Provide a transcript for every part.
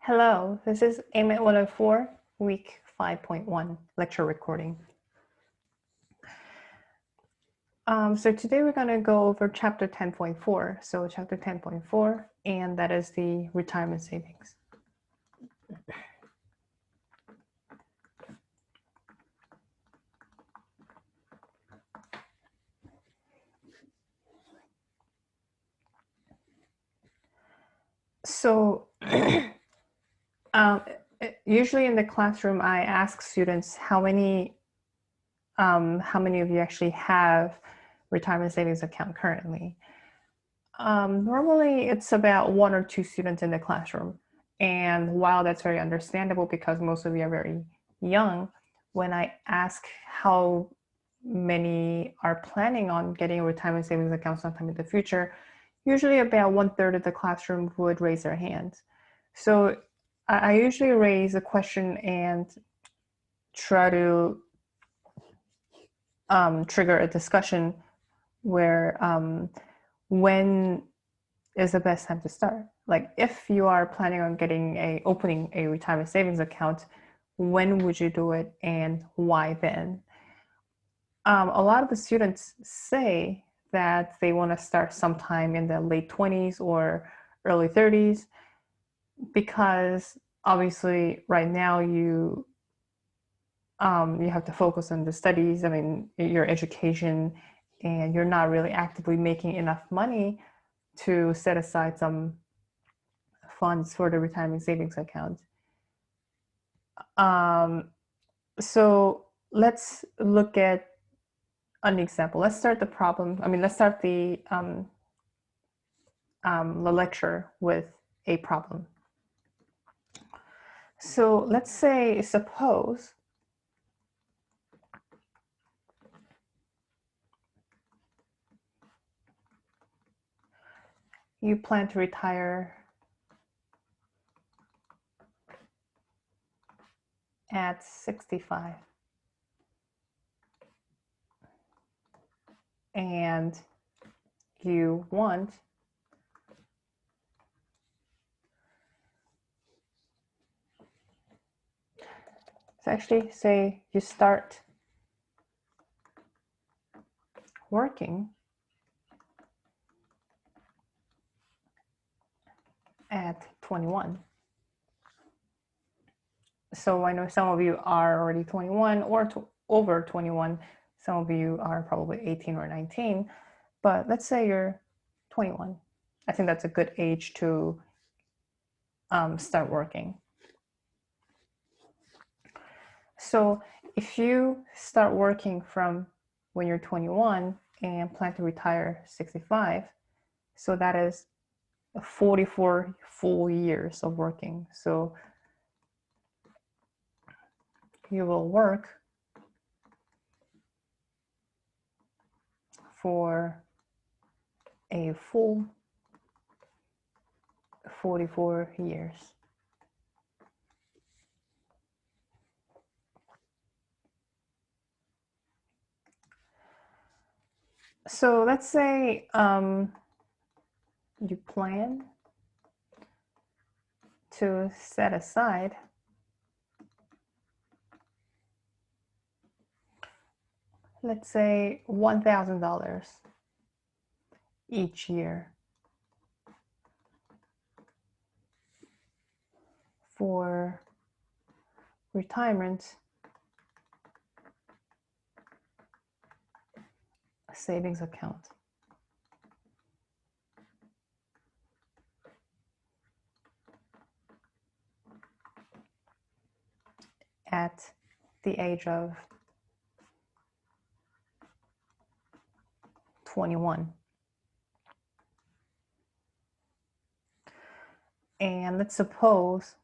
Hello, this is AMET 104, week 5.1 lecture recording. So today we're going to go over chapter 10.4. So chapter 10.4, and that is the retirement savings. So usually in the classroom, I ask students how many of you actually have retirement savings account currently. Normally it's about one or two students in the classroom. And while that's very understandable because most of you are very young, when I ask how many are planning on getting a retirement savings account sometime in the future, usually about 1/3 of the classroom would raise their hands. So I usually raise a question and try to trigger a discussion where when is the best time to start? Like if you are planning on opening a retirement savings account, when would you do it and why then? A lot of the students say that they want to start sometime in the late 20s or early 30s because obviously right now you have to focus on the studies, your education, and you're not really actively making enough money to set aside some funds for the retirement savings account. So let's look at an example. Let's start the problem. Let's start the lecture with a problem. So let's say, suppose you plan to retire at 65 and you want to actually say you start working at 21. So I know some of you are already 21 or over 21. Some of you are probably 18 or 19, but let's say you're 21. I think that's a good age to start working. So if you start working from when you're 21 and plan to retire 65, so that is 44 full years of working. So you will work for a full 44 years. So let's say you plan to set aside let's say $1,000 each year for retirement savings account. At the age of 21. And let's suppose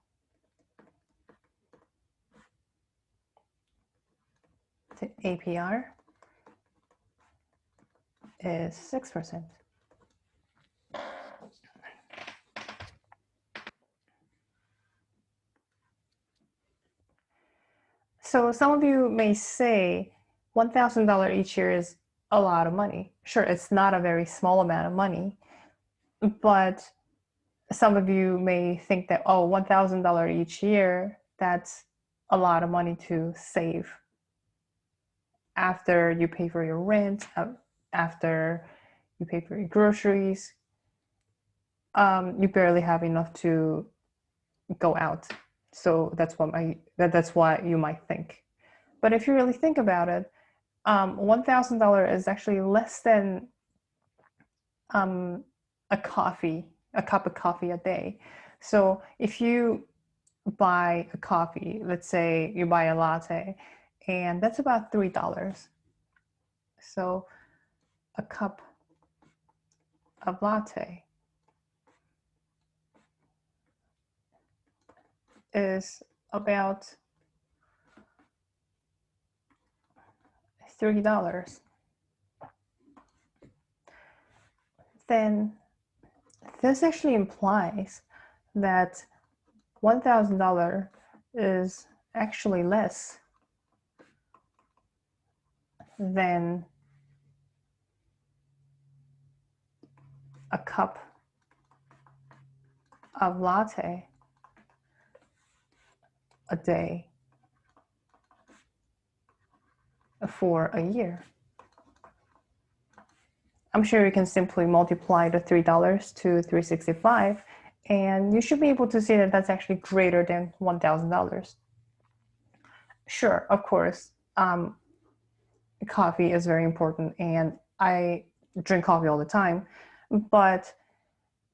the APR is 6%. So some of you may say $1,000 each year is a lot of money. Sure, it's not a very small amount of money, but some of you may think that, oh, $1,000 each year, that's a lot of money to save after you pay for your rent, after you pay for your groceries. You barely have enough to go out. So that's what you might think. But if you really think about it, $1,000 is actually less than a cup of coffee a day. So if you buy a coffee, let's say you buy a latte, and that's about $3. So a cup of latte is about $3. Then this actually implies that $1,000 is actually less than a cup of latte a day for a year. I'm sure you can simply multiply the $3 to 365, and you should be able to see that that's actually greater than $1,000. Sure, of course, coffee is very important, and I drink coffee all the time, but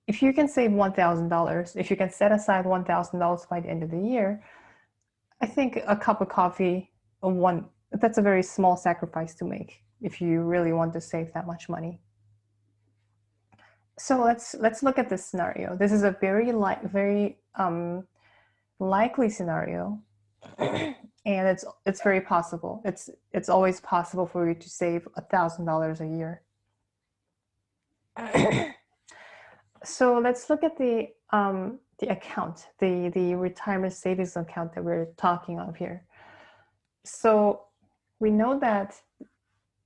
if you can save $1,000, if you can set aside $1,000 by the end of the year, I think a cup of coffee, that's a very small sacrifice to make if you really want to save that much money. So let's look at this scenario. This is a very likely scenario, and it's very possible. It's always possible for you to save $1,000 a year. So let's look at the account, the retirement savings account that we're talking of here. So we know that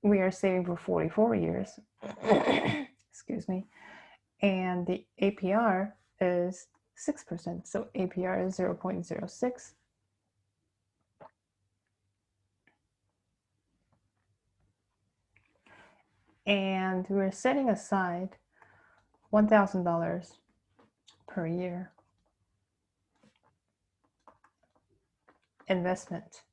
we are saving for 44 years. Excuse me. And the APR is 6%. So APR is 0.06. And we're setting aside $1,000 per year investment.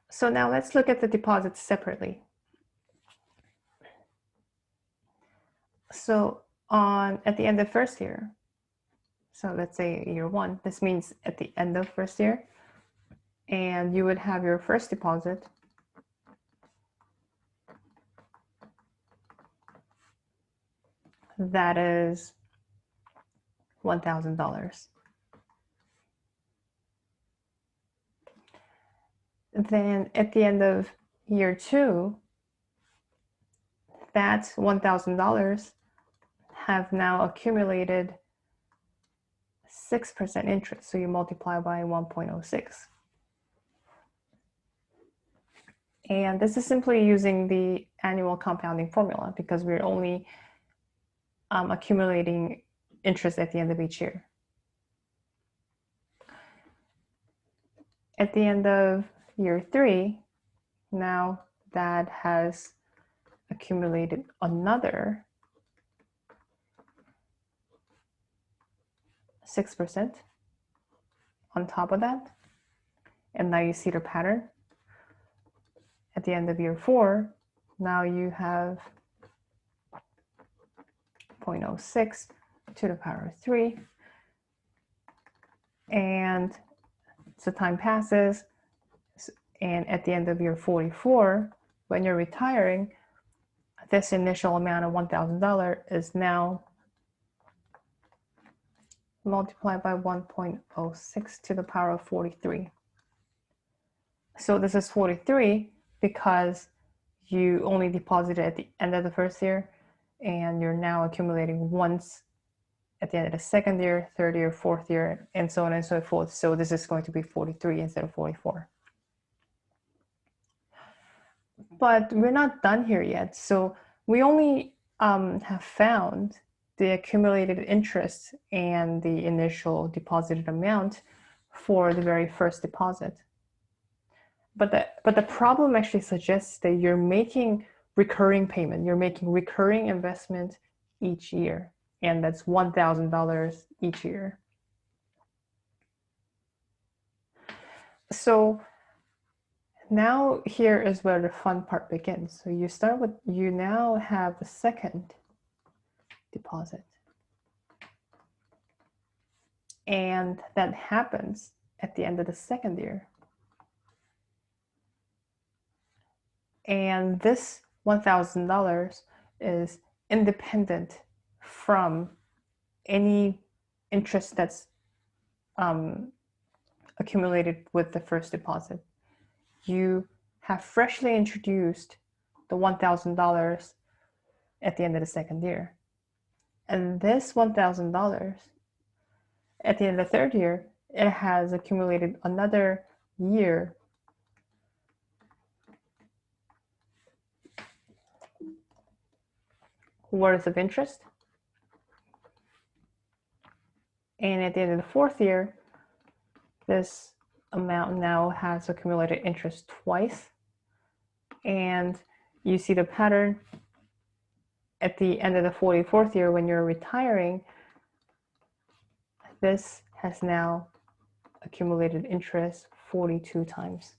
So now let's look at the deposits separately. So at the end of first year, so let's say year one, this means at the end of first year, and you would have your first deposit that is $1,000. Then at the end of year two, that $1,000 have now accumulated 6% interest. So you multiply by 1.06. And this is simply using the annual compounding formula because we're only accumulating interest at the end of each year. At the end of year three, now that has accumulated another 6% on top of that. And now you see the pattern. At the end of year four, now you have 0.06 to the power of 3. And so time passes, and at the end of year 44, when you're retiring, this initial amount of $1,000 is now multiplied by 1.06 to the power of 43. So this is 43 because you only deposited at the end of the first year, and you're now accumulating once at the end of the second year, third year, fourth year, and so on and so forth. So this is going to be 43 instead of 44. But we're not done here yet. So we only have found the accumulated interest and the initial deposited amount for the very first deposit. But the problem actually suggests that you're making recurring payment, you're making recurring investment each year, and that's $1,000 each year. So now here is where the fun part begins. So you now have the second deposit. And that happens at the end of the second year. And this $1,000 is independent from any interest that's accumulated with the first deposit. You have freshly introduced the $1,000 at the end of the second year. And this $1,000 at the end of the third year, it has accumulated another year worth of interest. And at the end of the fourth year, this amount now has accumulated interest twice. And you see the pattern at the end of the 44th year when you're retiring, this has now accumulated interest 42 times.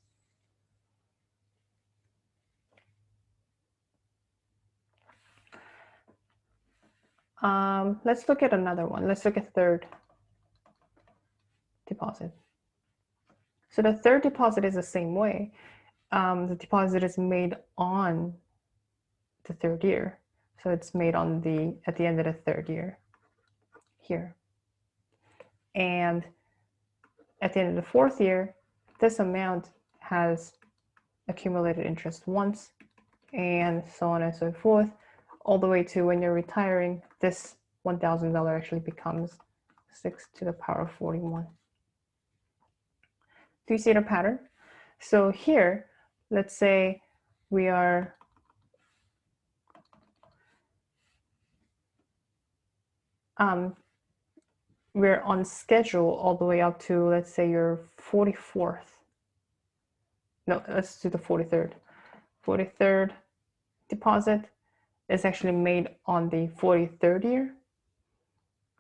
Let's look at another one. Let's look at third deposit. So the third deposit is the same way. The deposit is made on the third year. So it's made at the end of the third year here. And at the end of the fourth year, this amount has accumulated interest once, and so on and so forth, all the way to when you're retiring, this $1,000 actually becomes 6 to the power of 41. Do you see the pattern? So here, let's say we're on schedule all the way up to, let's say, your 44th. No, let's do the 43rd. 43rd deposit is actually made on the 43rd year.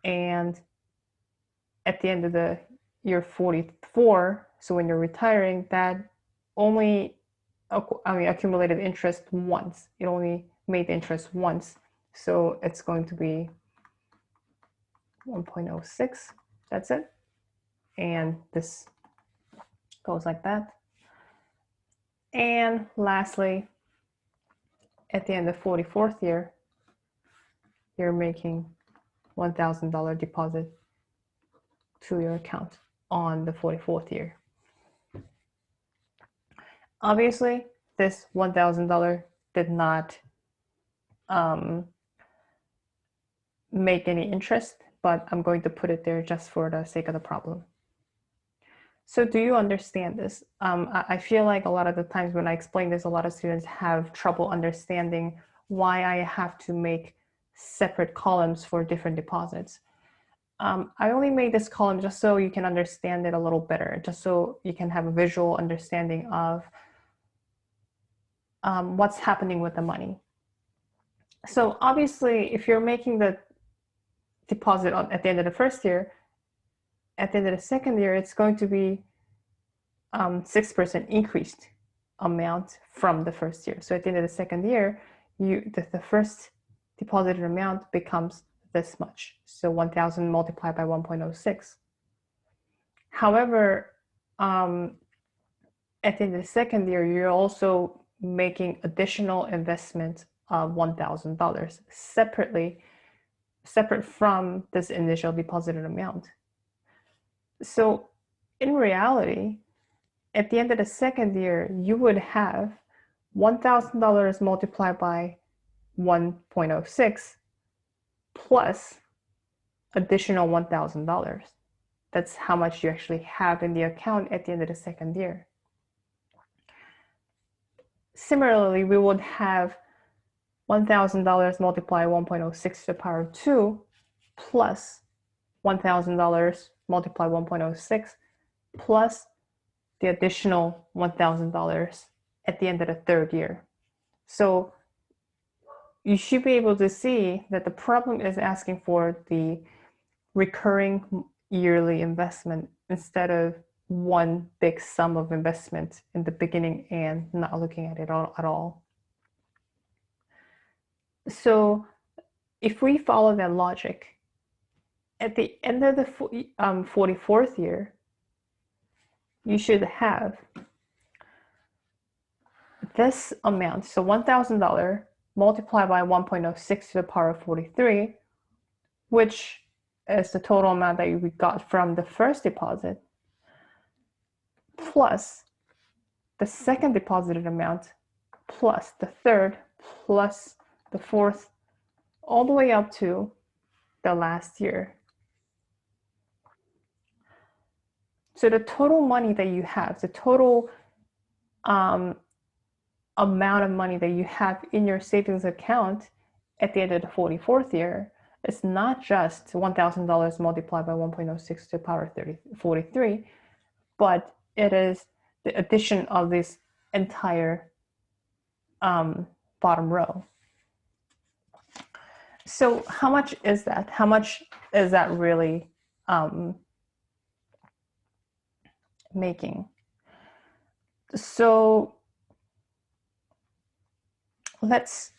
And at the end of the year 44, so when you're retiring, that only accumulated interest once. It only made the interest once. So it's going to be 1.06. That's it. And this goes like that. And lastly, at the end of 44th year, you're making $1,000 deposit to your account on the 44th year. Obviously, this $1,000 did not make any interest, but I'm going to put it there just for the sake of the problem. So do you understand this? I feel like a lot of the times when I explain this, a lot of students have trouble understanding why I have to make separate columns for different deposits. I only made this column just so you can understand it a little better, just so you can have a visual understanding of what's happening with the money. So obviously, if you're making the deposit at the end of the first year, at the end of the second year, it's going to be 6% increased amount from the first year. So at the end of the second year, the first deposited amount becomes this much. So 1,000 multiplied by 1.06. However, at the end of the second year, you're also making additional investment of $1,000 separate from this initial deposited amount. So in reality, at the end of the second year, you would have $1,000 multiplied by 1.06 plus additional $1,000. That's how much you actually have in the account at the end of the second year. Similarly, we would have $1,000 multiplied 1.06 to the power of 2 plus $1,000 multiplied 1.06 plus the additional $1,000 at the end of the third year. So you should be able to see that the problem is asking for the recurring yearly investment instead of one big sum of investment in the beginning and not looking at it at all. So if we follow that logic, at the end of the 44th year, you should have this amount, so $1,000 multiplied by 1.06 to the power of 43, which is the total amount that we got from the first deposit, plus the second deposited amount, plus the third, plus the fourth, all the way up to the last year. So the total money that you have, the total amount of money that you have in your savings account at the end of the 44th year is not just $1,000 multiplied by 1.06 to the power of 43, but it is the addition of this entire bottom row. So how much is that? How much is that really making? So let's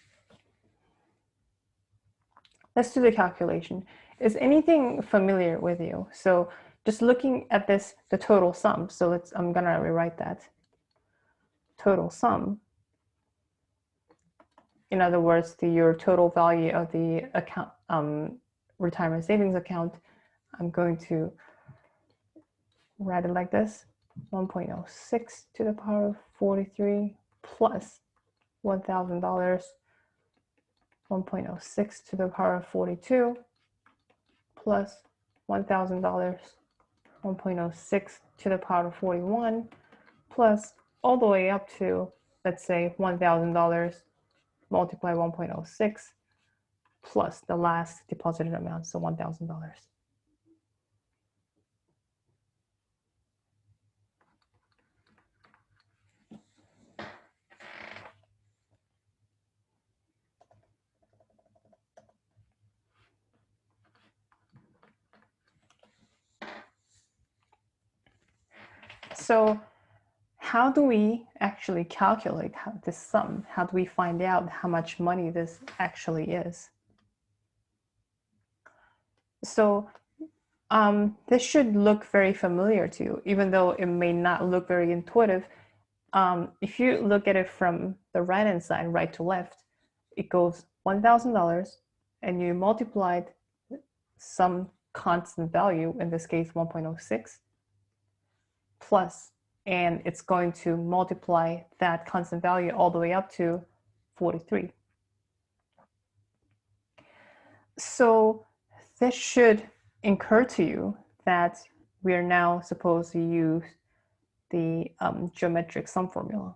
do the calculation. Is anything familiar with you? So just looking at this, the total sum. So I'm gonna rewrite that. Total sum. In other words, your total value of the account, retirement savings account. I'm going to write it like this: 1.06 to the power of 43 plus $1,000, 1.06 to the power of 42 plus $1,000, 1.06 to the power of 41 plus all the way up to, let's say, $1,000 multiply 1.06 plus the last deposited amount, so $1,000. So how do we actually calculate this sum? How do we find out how much money this actually is? So this should look very familiar to you, even though it may not look very intuitive. If you look at it from the right-hand side, right to left, it goes $1,000 and you multiplied some constant value, in this case 1.06, plus, and it's going to multiply that constant value all the way up to 43. So this should occur to you that we are now supposed to use the geometric sum formula.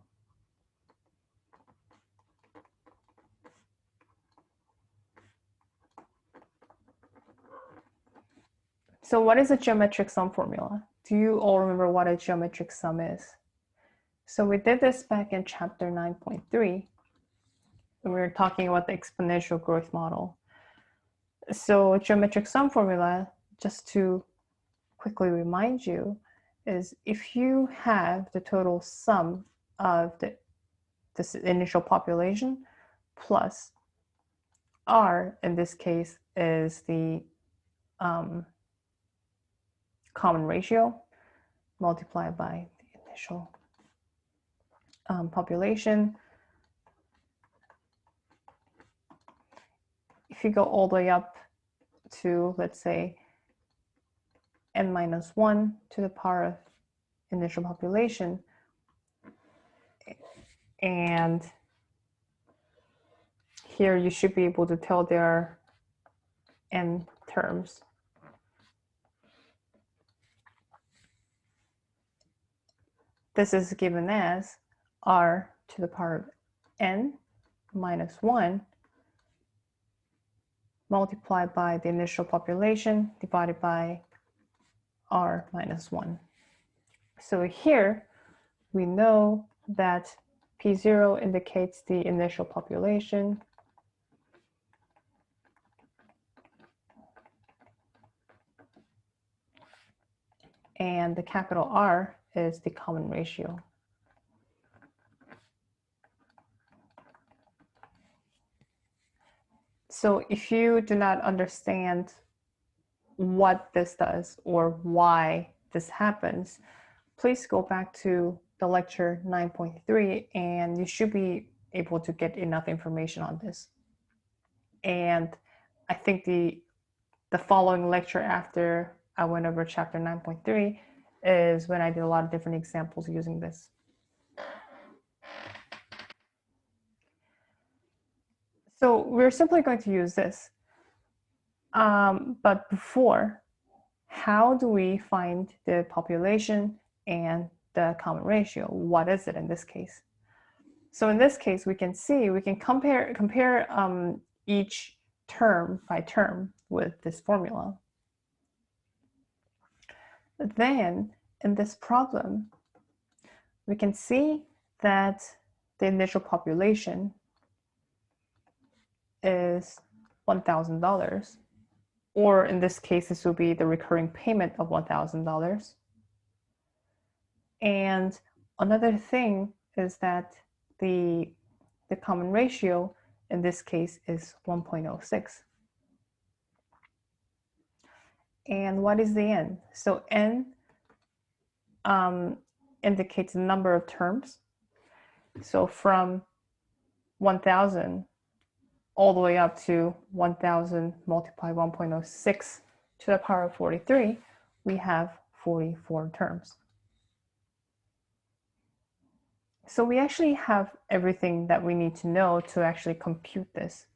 So what is a geometric sum formula? Do you all remember what a geometric sum is? So we did this back in chapter 9.3. We were talking about the exponential growth model. So geometric sum formula, just to quickly remind you, is if you have the total sum of this initial population plus R, in this case, is the common ratio multiplied by the initial population. If you go all the way up to, let's say, n-1 to the power of initial population, and here you should be able to tell there are n terms. This is given as r to the power of n minus 1 multiplied by the initial population divided by R minus 1. So here we know that P0 indicates the initial population, and the capital R is the common ratio. So if you do not understand what this does or why this happens, please go back to the lecture 9.3 and you should be able to get enough information on this. And I think the following lecture after I went over chapter 9.3 is when I did a lot of different examples using this. So we're simply going to use this. But before, how do we find the population and the common ratio? What is it in this case? So in this case, we can see, we can compare each term by term with this formula. Then in this problem, we can see that the initial population is $1,000, or in this case, this will be the recurring payment of $1,000. And another thing is that the common ratio in this case is 1.06. And what is the n? So n indicates the number of terms. So from 1,000 all the way up to 1,000 multiplied 1.06 to the power of 43, we have 44 terms. So we actually have everything that we need to know to actually compute this.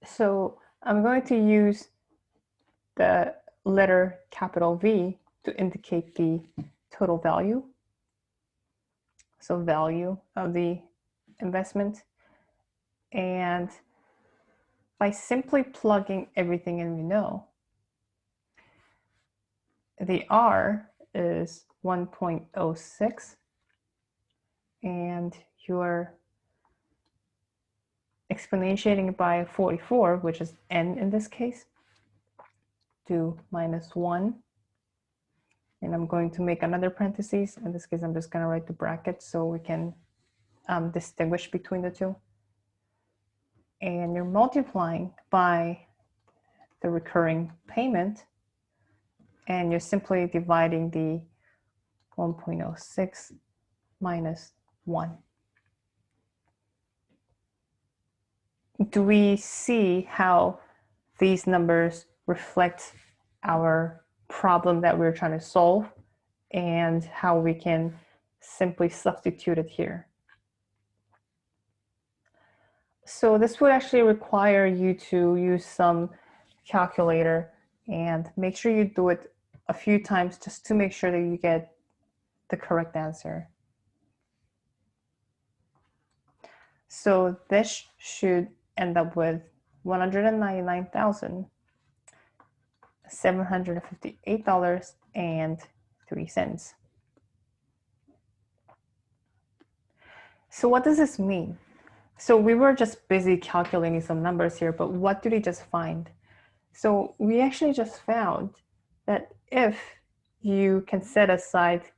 So I'm going to use the letter capital V to indicate the total value. So value of the investment. And by simply plugging everything in we know, the R is 1.06 and you're exponentiating by 44, which is n in this case, to minus 1. And I'm going to make another parentheses. In this case, I'm just going to write the bracket so we can distinguish between the two. And you're multiplying by the recurring payment, and you're simply dividing the 1.06 minus 1. Do we see how these numbers reflect our problem that we're trying to solve and how we can simply substitute it here? So this would actually require you to use some calculator and make sure you do it a few times just to make sure that you get the correct answer. So this should end up with $199,758.03. So what does this mean? So we were just busy calculating some numbers here, but what did we just find? So we actually just found that if you can set aside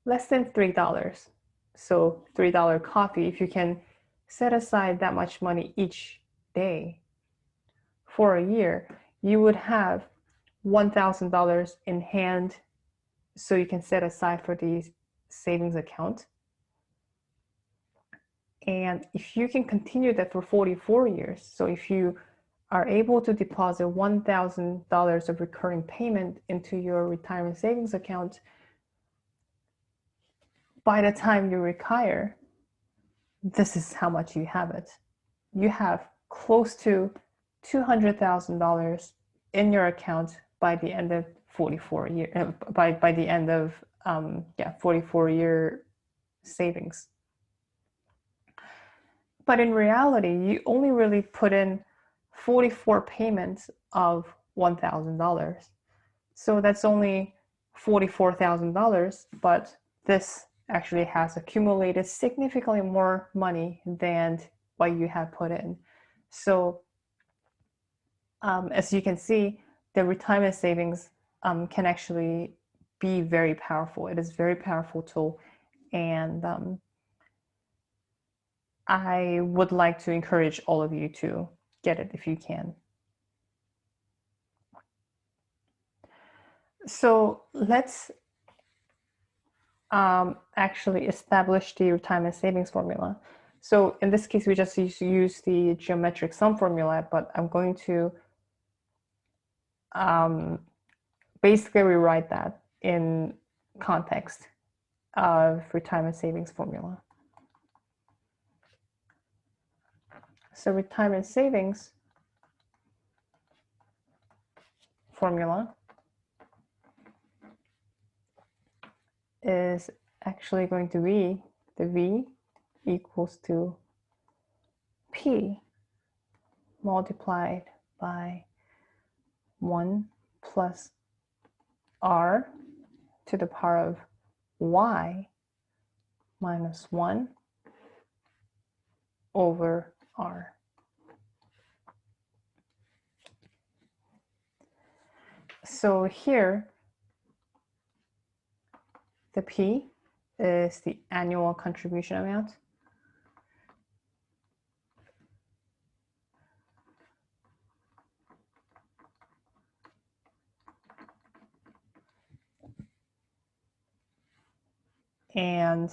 less than $3, so $3 coffee, if you can set aside that much money each day for a year, you would have $1,000 in hand so you can set aside for the savings account. And if you can continue that for 44 years, so if you are able to deposit $1,000 of recurring payment into your retirement savings account, by the time you retire, this is how much you have it. You have close to $200,000 in your account by the end of 44 years, by the end of 44-year savings. But in reality, you only really put in 44 payments of $1,000. So that's only $44,000, but this actually has accumulated significantly more money than what you have put in. So as you can see, the retirement savings can actually be very powerful. It is a very powerful tool, and I would like to encourage all of you to get it if you can. So let's actually establish the retirement savings formula. So in this case, we just use the geometric sum formula, but I'm going to basically rewrite that in context of retirement savings formula. So retirement savings formula is actually going to be the V equals to P multiplied by 1 plus R to the power of Y minus 1 over R. So here, the P is the annual contribution amount. And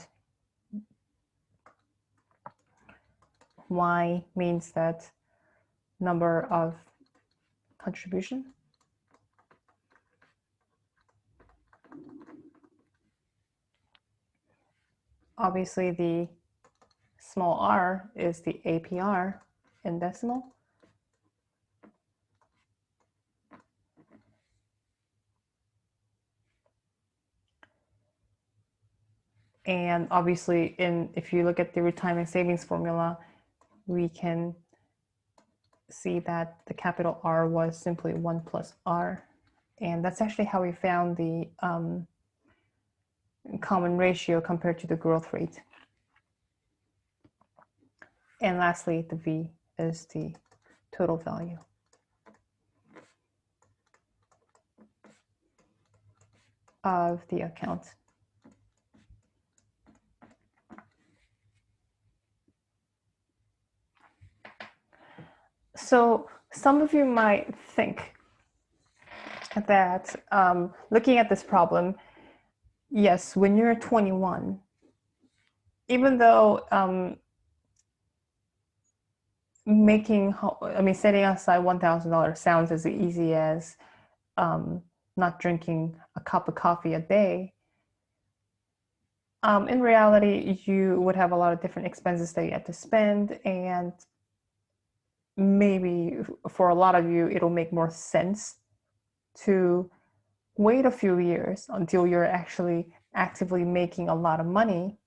Y means that number of contribution. Obviously, the small r is the APR in decimal. And obviously, if you look at the retirement savings formula, we can see that the capital R was simply 1 plus R. And that's actually how we found the common ratio compared to the growth rate. And lastly, the V is the total value. Of the account. So some of you might think that looking at this problem, yes, when you're 21, even though setting aside $1,000 sounds as easy as not drinking a cup of coffee a day, in reality, you would have a lot of different expenses that you have to spend, and maybe for a lot of you, it'll make more sense to wait a few years until you're actually actively making a lot of money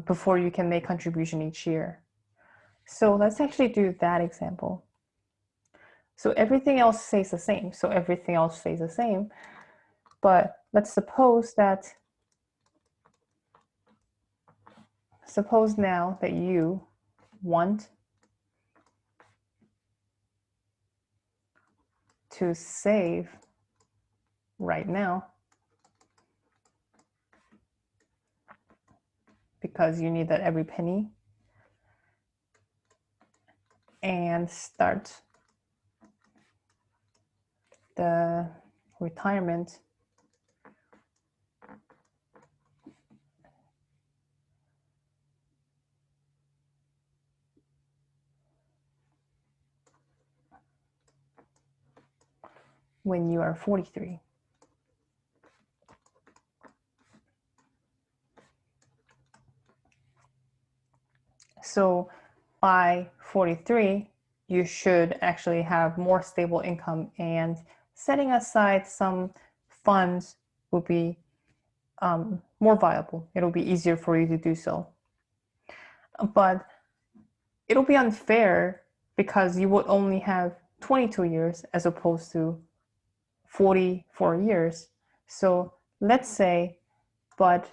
before you can make contribution each year. So let's actually do that example. So everything else stays the same. But let's suppose now that you want to save right now because you need that every penny and start the retirement when you are 43. So by 43, you should actually have more stable income, and setting aside some funds will be more viable. It'll be easier for you to do so. but it'll be unfair because you would only have 22 years as opposed to 44 years. So let's say, but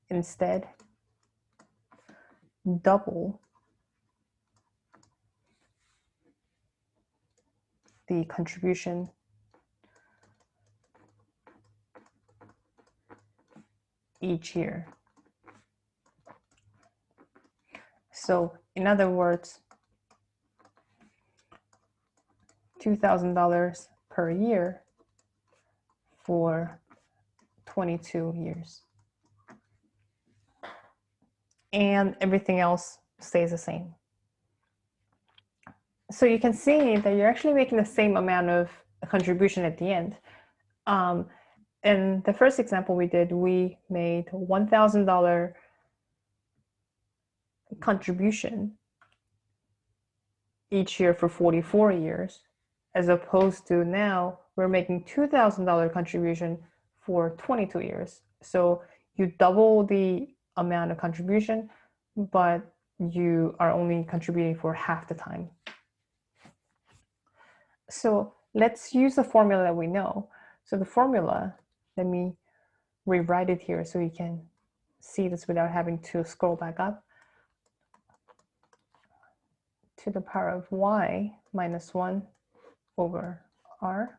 instead double the contribution each year. So in other words, $2,000 per year for 22 years. And everything else stays the same. So you can see that you're actually making the same amount of contribution at the end. In the first example we did, we made $1,000 contribution each year for 44 years, as opposed to now we're making $2,000 contribution for 22 years. So you double the amount of contribution, but you are only contributing for half the time. So let's use the formula that we know. So the formula, let me rewrite it here so you can see this without having to scroll back up. To the power of y minus 1 over r.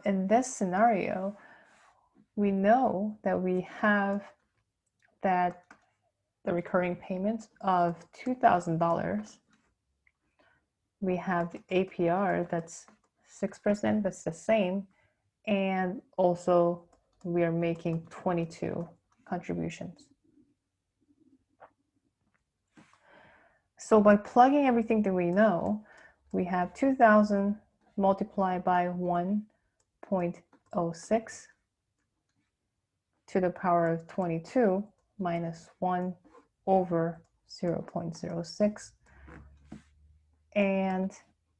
In this scenario, we know that we have that the recurring payments of $2,000. We have the APR that's 6%, that's the same, and also we are making 22 contributions. So by plugging everything that we know, we have 2,000 multiplied by 1.06 to the power of 22 minus 1 over 0.06. And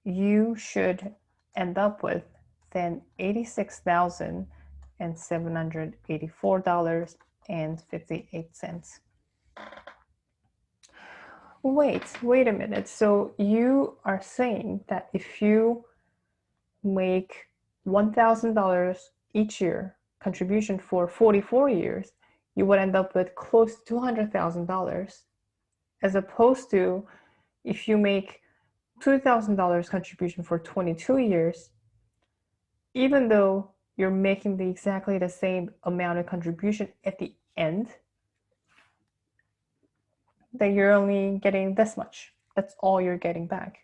you should end up with then $86,784.58. Wait a minute. So you are saying that if you make $1,000 each year contribution for 44 years, you would end up with close to $200,000, as opposed to if you make $2,000 contribution for 22 years, even though you're making exactly the same amount of contribution at the end, then you're only getting this much. That's all you're getting back.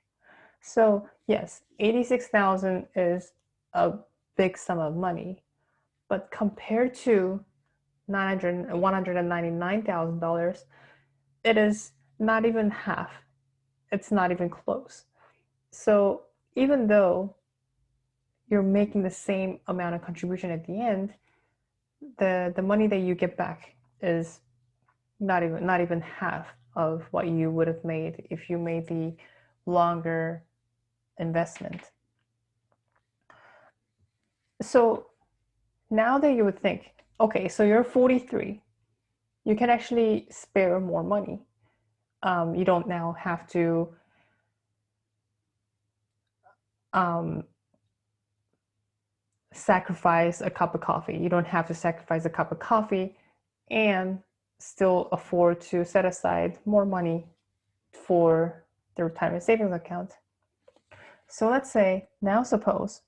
So yes, 86,000 is a big sum of money, but compared to $199,000, it is not even half. It's not even close. So even though you're making the same amount of contribution at the end, the money that you get back is not even half of what you would have made if you made the longer investment. So now that you would think, okay, so you're 43, you can actually spare more money. You don't now have to sacrifice a cup of coffee. You don't have to sacrifice a cup of coffee and still afford to set aside more money for the retirement savings account. So let's say, now suppose,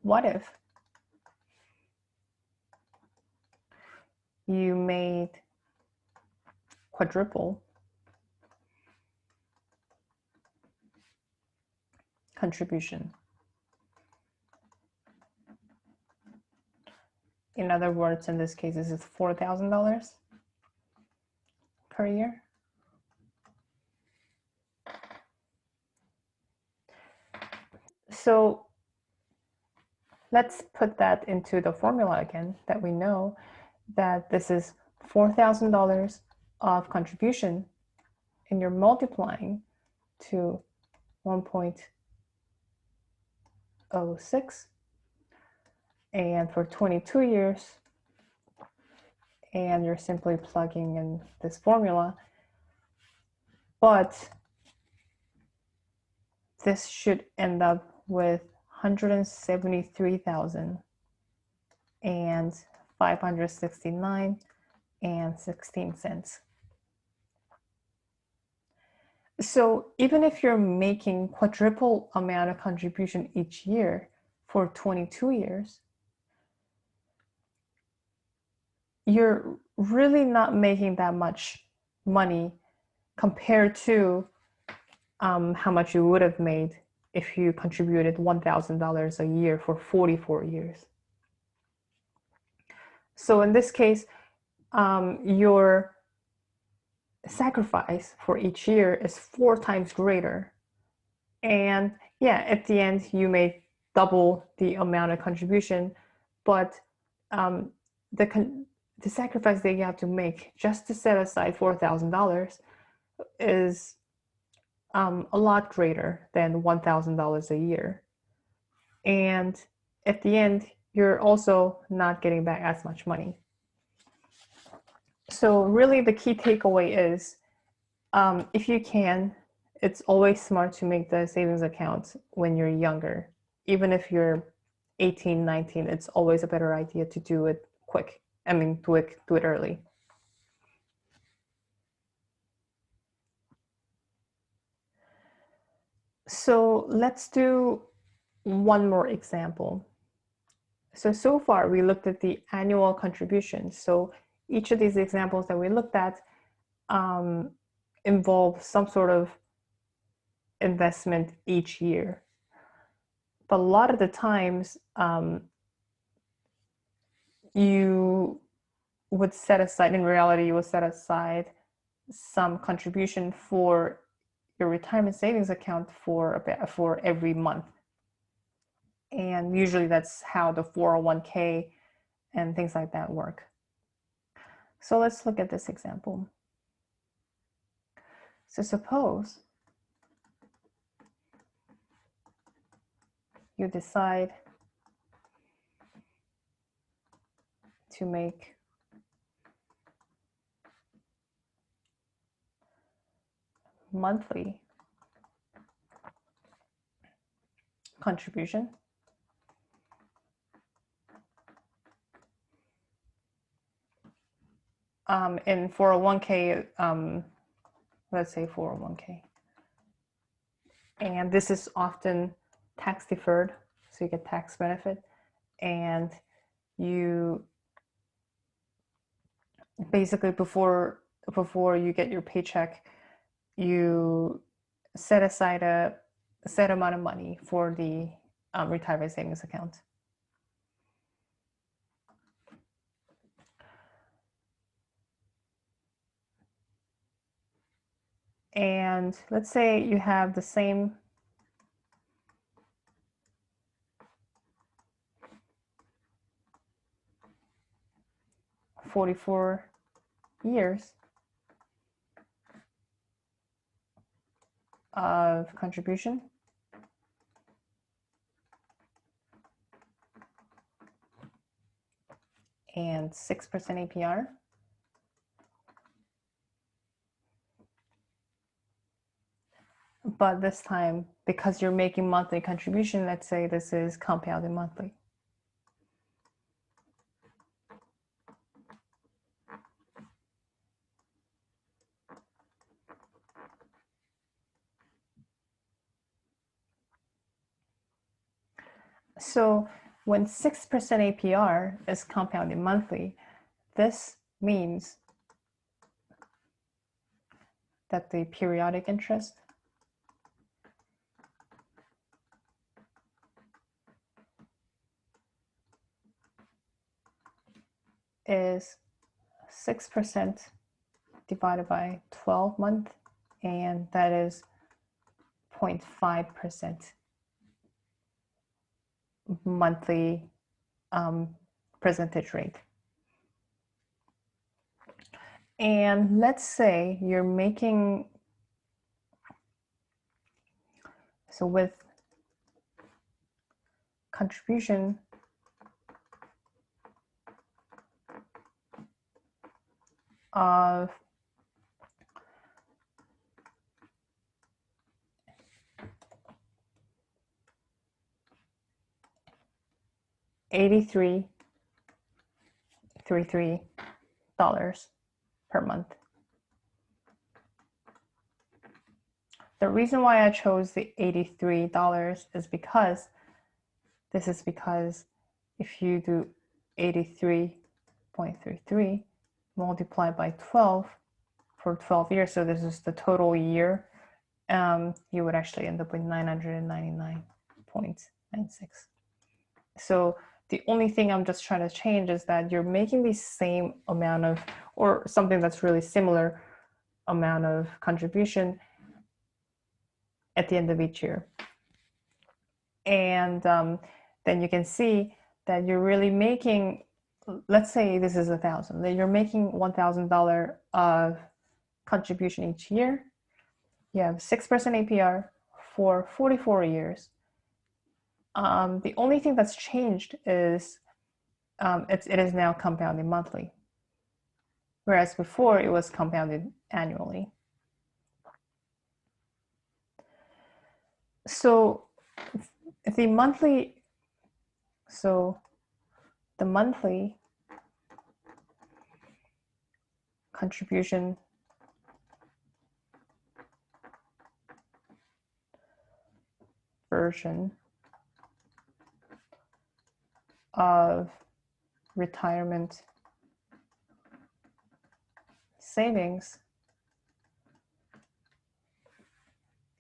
what if you made quadruple contribution? In other words, in this case, this is $4,000 per year. So let's put that into the formula again, that we know that this is $4,000 of contribution, and you're multiplying to 1.06 and for 22 years, and you're simply plugging in this formula, but this should end up with 173,569 and 16 cents. So even if you're making quadruple amount of contribution each year for 22 years, you're really not making that much money compared to how much you would have made if you contributed $1,000 a year for 44 years. So in this case, your sacrifice for each year is 4 times greater. And yeah, at the end, you may double the amount of contribution, but the sacrifice that you have to make just to set aside $4,000 is a lot greater than $1,000 a year. And at the end, you're also not getting back as much money. So really the key takeaway is, if you can, it's always smart to make the savings account when you're younger. Even if you're 18, 19, it's always a better idea to do it quick. I mean, do it early. So let's do one more example. So far we looked at the annual contributions. So each of these examples that we looked at involve some sort of investment each year. But a lot of the times you would set aside, in reality, you would set aside some contribution for your retirement savings account for every month. And usually that's how the 401k and things like that work. So let's look at this example. So suppose you decide to make monthly contribution in 401k, let's say 401k. And this is often tax deferred, so you get tax benefit. And you basically, before you get your paycheck, you set aside a set amount of money for the retirement savings account. And let's say you have the same $44 years of contribution. And 6% APR. But this time, because you're making monthly contribution, let's say this is compounded monthly. So when 6% APR is compounded monthly, this means that the periodic interest is 6% divided by 12 months, and that is 0.5% monthly percentage rate. And let's say you're making, so with contribution of $83.33 per month. The reason why I chose the $83 is because if you do 83.33 multiplied by 12 for 12 years, so this is the total year, you would actually end up with 999.96. So the only thing I'm just trying to change is that you're making the same amount of, or something that's really similar amount of contribution at the end of each year. And then you can see that you're really making, let's say this is 1,000, then you're making $1,000 of contribution each year. You have 6% APR for 44 years. The only thing that's changed is it is now compounded monthly, whereas before it was compounded annually. So the monthly contribution version of retirement savings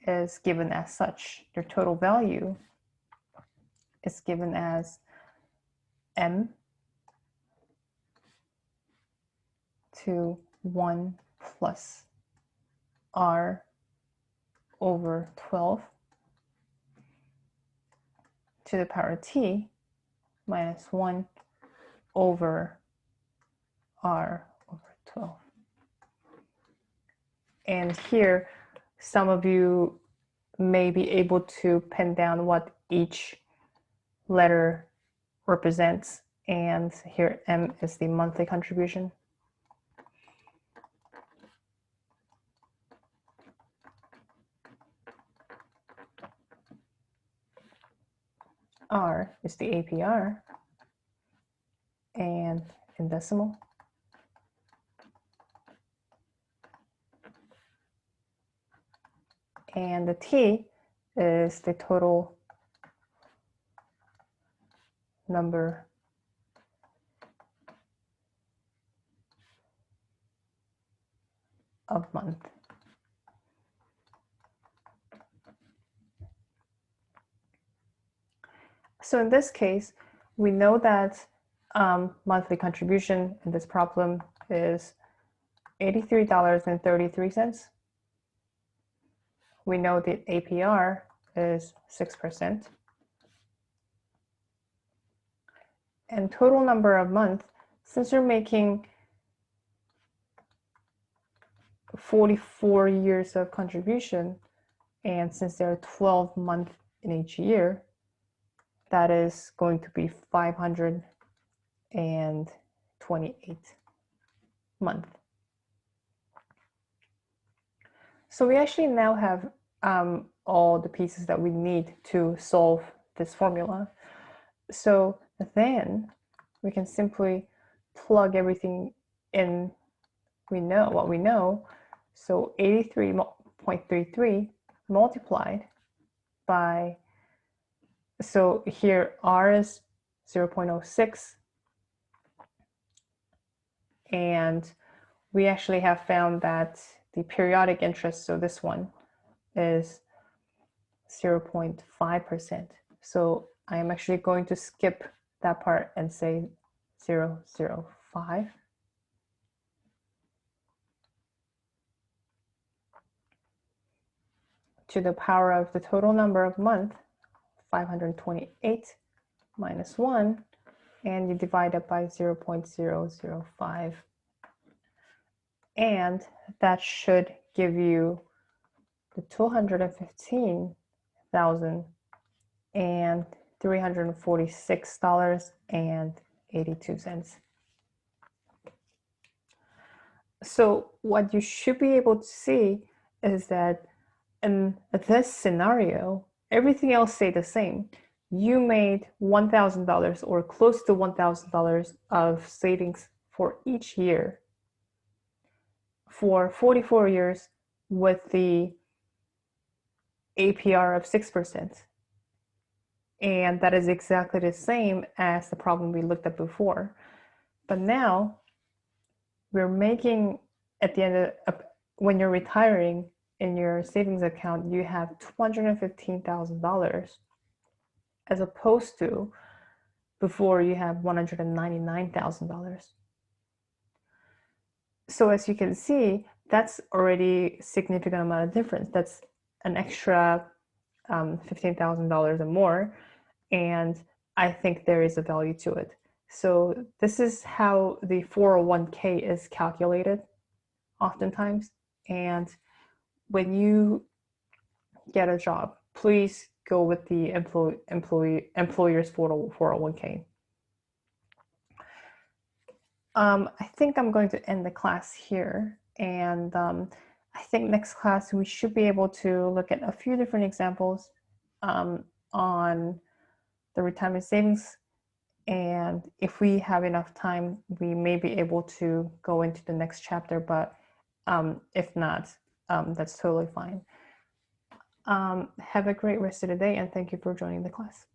is given as such. Your total value is given as M to 1 plus R over 12 to the power T minus 1 over R over 12. And here, some of you may be able to pin down what each letter represents. And here M is the monthly contribution. R is the APR, and in decimal. And the T is the total number of month. So in this case, we know that monthly contribution in this problem is $83.33. We know the APR is 6%. And total number of months, since you're making 44 years of contribution, and since there are 12 months in each year, that is going to be 528 months. So we actually now have all the pieces that we need to solve this formula. So then we can simply plug everything in. We know what we know. So 83.33 multiplied by, so here R is 0.06, and we actually have found that the periodic interest, so this one, is 0.5%. So I am actually going to skip that part and say 0.05. To the power of the total number of month, 528 minus 1, and you divide it by 0.005. And that should give you the $215,346.82. So what you should be able to see is that in this scenario, everything else stayed the same. You made $1,000 or close to $1,000 of savings for each year for 44 years with the APR of 6%. And that is exactly the same as the problem we looked at before. But now we're making, at the end of, when you're retiring in your savings account, you have $215,000 as opposed to before you have $199,000. So as you can see, that's already a significant amount of difference. That's an extra $15,000 or more. And I think there is a value to it. So this is how the 401k is calculated oftentimes. And when you get a job, please go with the employer's 401k. I think I'm going to end the class here. And I think next class we should be able to look at a few different examples on the retirement savings. And if we have enough time, we may be able to go into the next chapter, but if not, that's totally fine. Have a great rest of the day, and thank you for joining the class.